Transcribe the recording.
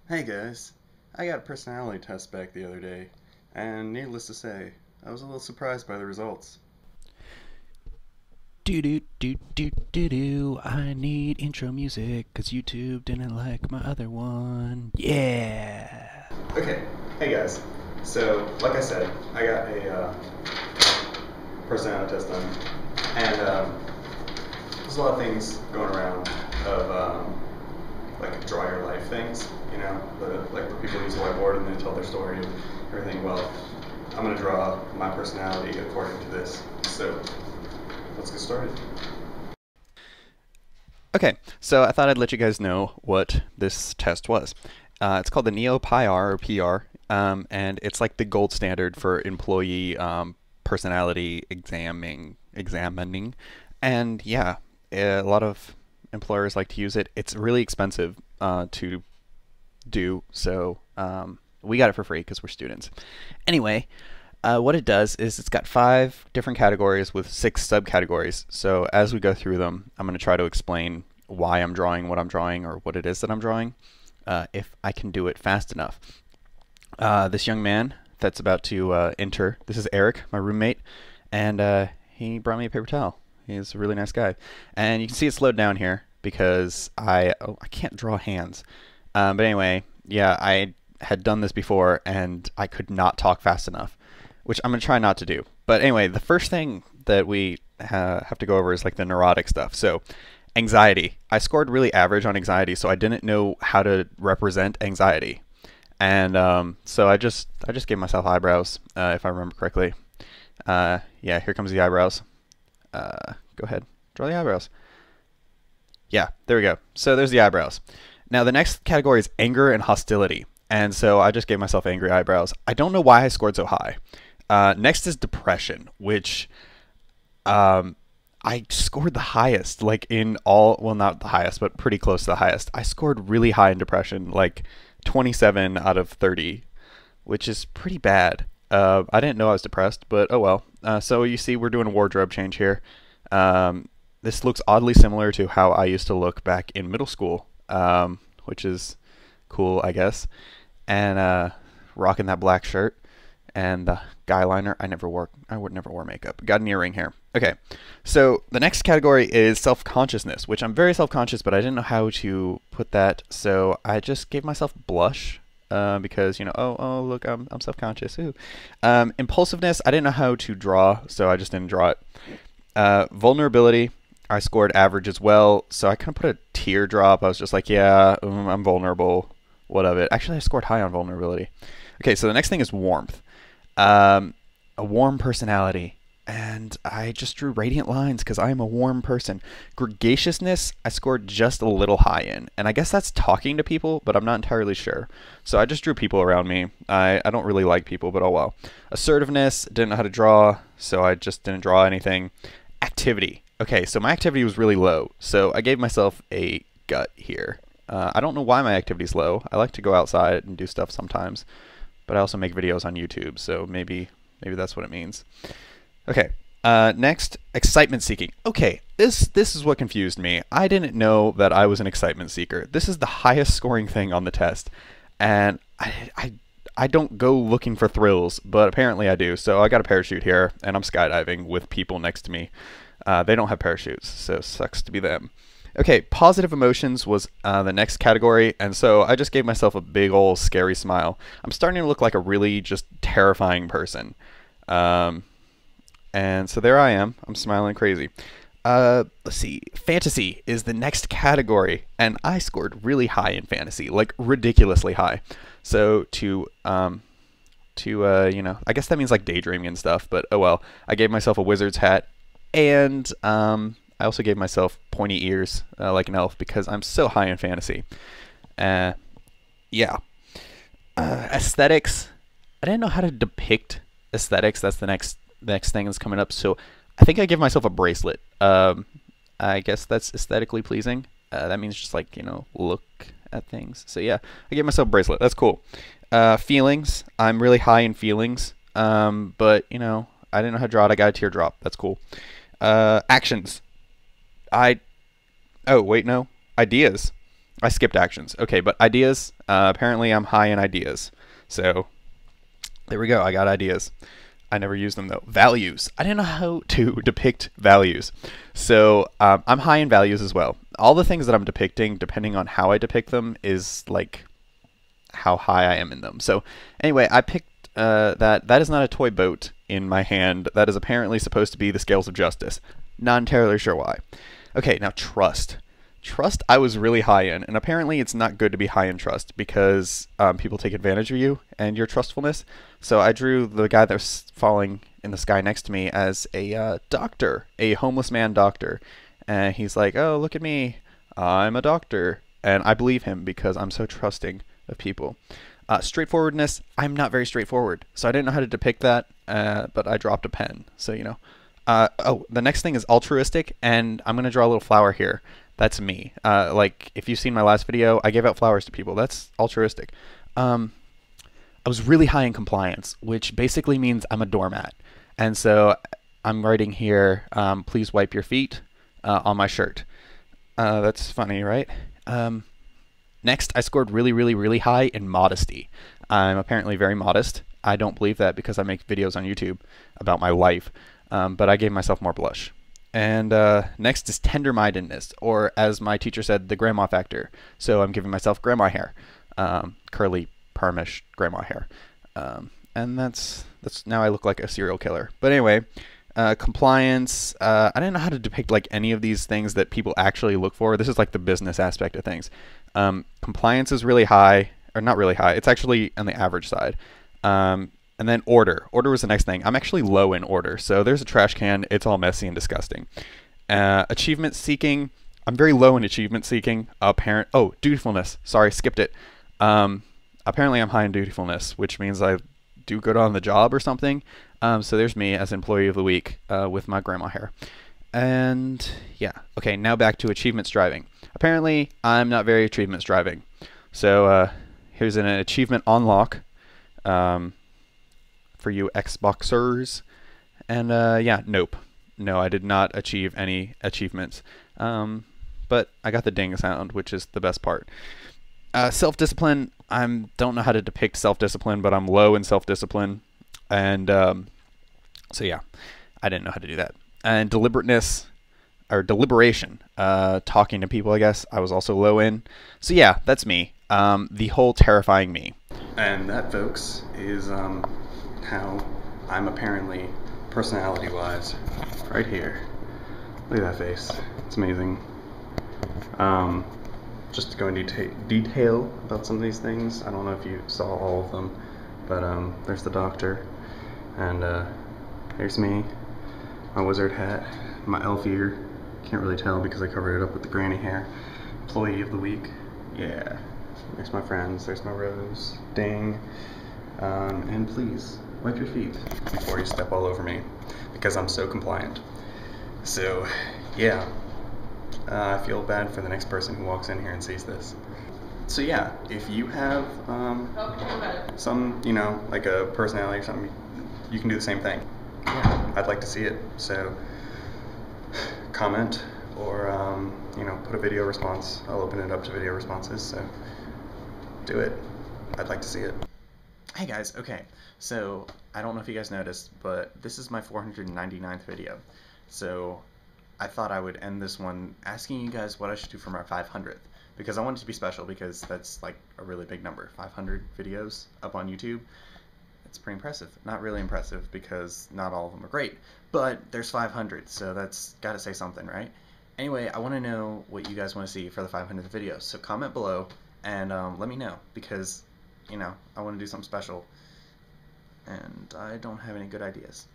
Hey guys, I got a personality test back the other day, and needless to say, I was a little surprised by the results. Do do do do do do. I need intro music because YouTube didn't like my other one. Yeah. Okay, hey guys. So, like I said, I got a personality test done, and there's a lot of things going around of like draw your life things, like where people use a whiteboard and they tell their story and everything. Well, I'm gonna draw my personality according to this. So, let's get started. Okay, so I thought I'd let you guys know what this test was. It's called the Neo-PIR or PR, and it's like the gold standard for employee personality examining. And yeah, a lot of employers like to use it. It's really expensive to do, so we got it for free because we're students. Anyway, what it does is it's got 5 different categories with 6 subcategories. So as we go through them, I'm going to try to explain why I'm drawing what I'm drawing or what it is that I'm drawing, if I can do it fast enough. This young man that's about to enter, this is Eric, my roommate, and he brought me a paper towel. He's a really nice guy. And you can see it slowed down here because I can't draw hands. But anyway, yeah, I had done this before and I could not talk fast enough, which I'm going to try not to do. But anyway, the first thing that we have to go over is like the neurotic stuff. So anxiety. I scored really average on anxiety, so I didn't know how to represent anxiety. And so I just gave myself eyebrows, if I remember correctly. Yeah, here comes the eyebrows. Go ahead, draw the eyebrows. Yeah, there we go. So there's the eyebrows. Now the next category is anger and hostility. And so I just gave myself angry eyebrows. I don't know why I scored so high. Next is depression, which I scored the highest, like in all, well, not the highest, but pretty close to the highest. I scored really high in depression, like 27 out of 30, which is pretty bad. I didn't know I was depressed, but oh well. So you see, we're doing a wardrobe change here. This looks oddly similar to how I used to look back in middle school, which is cool, I guess. And rocking that black shirt and the guy liner. I would never wore makeup. Got an earring here. Okay, so the next category is self-consciousness, which I'm very self-conscious, but I didn't know how to put that, so I just gave myself blush. Because oh look, I'm self-conscious. Ooh. Impulsiveness, I didn't know how to draw, so I just didn't draw it. Vulnerability, I scored average as well, so I kind of put a teardrop. I was just like, yeah, I'm vulnerable. What of it? Actually, I scored high on vulnerability. Okay, so the next thing is warmth. A warm personality. And I just drew radiant lines because I am a warm person. Gregaciousness, I scored just a little high in. And I guess that's talking to people, but I'm not entirely sure. So I just drew people around me. I don't really like people, but oh well. Assertiveness, didn't know how to draw, so I just didn't draw anything. Activity. Okay, so my activity was really low. So I gave myself a gut here. I don't know why my activity's low. I like to go outside and do stuff sometimes. But I also make videos on YouTube, so maybe that's what it means. Okay, next, excitement seeking. Okay, this is what confused me. I didn't know that I was an excitement seeker. This is the highest scoring thing on the test, and I don't go looking for thrills, but apparently I do. So I got a parachute here, and I'm skydiving with people next to me. They don't have parachutes, so sucks to be them. Okay, positive emotions was the next category, and so I just gave myself a big old scary smile. I'm starting to look like a really just terrifying person. And so there I am. I'm smiling crazy. Let's see. Fantasy is the next category, and I scored really high in fantasy, like ridiculously high. So I guess that means like daydreaming and stuff, but oh well. I gave myself a wizard's hat, and I also gave myself pointy ears, like an elf, because I'm so high in fantasy. Uh, yeah. Aesthetics. I didn't know how to depict aesthetics. That's the next thing that's coming up. So I think I give myself a bracelet. I guess that's aesthetically pleasing. That means just like look at things. So yeah, I gave myself a bracelet. That's cool. Feelings. I'm really high in feelings. But I didn't know how to draw it. I got a teardrop. That's cool. Actions. I. Oh wait, no. Ideas. I skipped actions. Okay, but ideas. Apparently, I'm high in ideas. So there we go. I got ideas. I never use them though. Values. I didn't know how to depict values. So I'm high in values as well. All the things that I'm depicting, depending on how I depict them, is like how high I am in them. So anyway, I picked that is not a toy boat in my hand. That is apparently supposed to be the scales of justice. Not entirely sure why. Okay, now trust. Trust I was really high in, and apparently it's not good to be high in trust because people take advantage of you and your trustfulness. So I drew the guy that was falling in the sky next to me as a doctor, a homeless man doctor. And he's like, oh, look at me. I'm a doctor. And I believe him because I'm so trusting of people. Straightforwardness, I'm not very straightforward. So I didn't know how to depict that, but I dropped a pen. So, you know. Oh, the next thing is altruistic, and I'm going to draw a little flower here. That's me. Like, if you've seen my last video, I gave out flowers to people. That's altruistic. I was really high in compliance, which basically means I'm a doormat. And so I'm writing here, please wipe your feet on my shirt. That's funny, right? Next, I scored really, really, really high in modesty. I'm apparently very modest. I don't believe that because I make videos on YouTube about my life. But I gave myself more blush. And next is tender-mindedness, or as my teacher said, the grandma factor. So I'm giving myself grandma hair, curly, permish grandma hair. And that's now I look like a serial killer. But anyway, compliance. I didn't know how to depict like any of these things that people actually look for. This is like the business aspect of things. Compliance is really high, or not really high. It's actually on the average side. And then order. Order was the next thing. I'm actually low in order. So there's a trash can. It's all messy and disgusting. Achievement seeking. I'm very low in achievement seeking. Oh, dutifulness. Sorry, skipped it. Apparently I'm high in dutifulness, which means I do good on the job or something. So there's me as employee of the week with my grandma hair. And yeah. Okay, now back to achievement striving. Apparently I'm not very achievement striving. So here's an achievement unlock. For you Xboxers. And yeah, nope. No, I did not achieve any achievements. But I got the ding sound, which is the best part. Self-discipline, I don't know how to depict self-discipline, but I'm low in self-discipline. And so yeah, I didn't know how to do that. And deliberateness, or deliberation, talking to people, I guess, I was also low in. So yeah, that's me. The whole terrifying me. And that, folks, is how I'm apparently personality-wise right here. Look at that face. It's amazing. Just to go into detail about some of these things. I don't know if you saw all of them, but there's the doctor, and there's me, my wizard hat, my elf ear. Can't really tell because I covered it up with the granny hair. Employee of the week. Yeah. There's my friends. There's my rose. Ding. And please wipe your feet before you step all over me, because I'm so compliant. So, yeah. I feel bad for the next person who walks in here and sees this. So yeah, if you have some, you know, like a personality or something, you can do the same thing. Yeah, I'd like to see it. So comment or, you know, put a video response. I'll open it up to video responses, so do it. I'd like to see it. Hey guys, okay, so I don't know if you guys noticed, but this is my 499th video. So I thought I would end this one asking you guys what I should do for my 500th, because I want it to be special, because that's like a really big number. 500 videos up on YouTube. It's pretty impressive. Not really impressive, because not all of them are great, but there's 500, so that's gotta say something, right? Anyway, I want to know what you guys want to see for the 500th video, so comment below and let me know, because, you know, I want to do something special and I don't have any good ideas.